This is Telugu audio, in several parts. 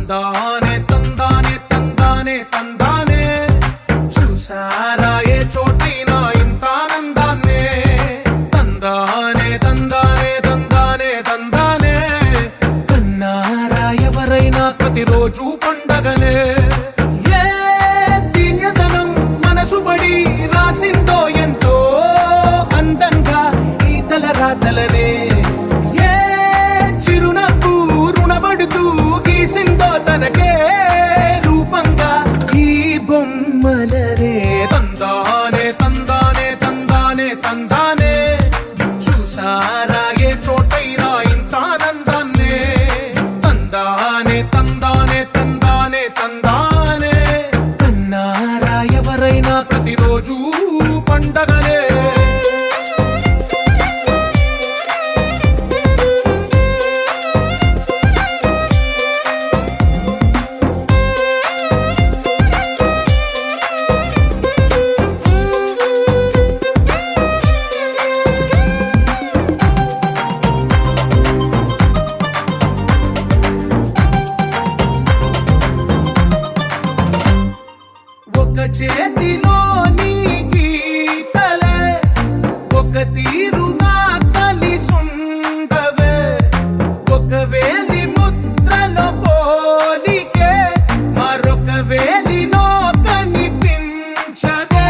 తందానే తందానే తందానే తందానే చూసారా ఏ చోటైనా ఇంత ఆనందాన్నే తందానే తందానే తందానే తందానే కన్నారా ఎవరైనా ప్రతిరోజు పండగనే ఏ తీయదనం మనసు పడి రాసిందో ఎంతో అందంగా ఈ తల రాతలనే తనకే రూపంగా ఈ బొమ్మలనే తందానే తందానే తందానే తందానే చూసారా ఏ చోటైనా ఇంత ఆనందాన్నే తందానే తందానే తందానే తందానే కన్నారా ఎవరైనా ప్రతిరోజు పండగనే చేతిలో నీ గీతలే ఒక తీరుగా కలిసుండవే ఒక వేలి ముద్రలో పోలికే మరొక వేలిలో కనిపించదే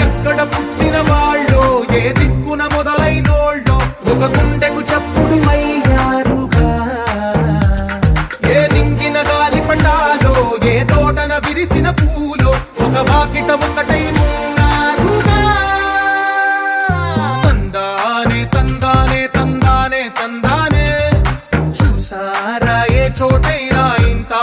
ఎక్కడ పుట్టిన వాళ్ళో ఏ దిక్కున మొదలైనోళ్ళో ఒక గుండెకు చప్పుడు అయ్యారుగా ఏ నింగిన గాలి పటాలో ఏ తోటన విరిసిన పూలో ఒక వాకిట ఒకటై ఉన్నారుగా తందానే తందానే తందానే తందానే చూసారా ఏ చోటైనా ఇంత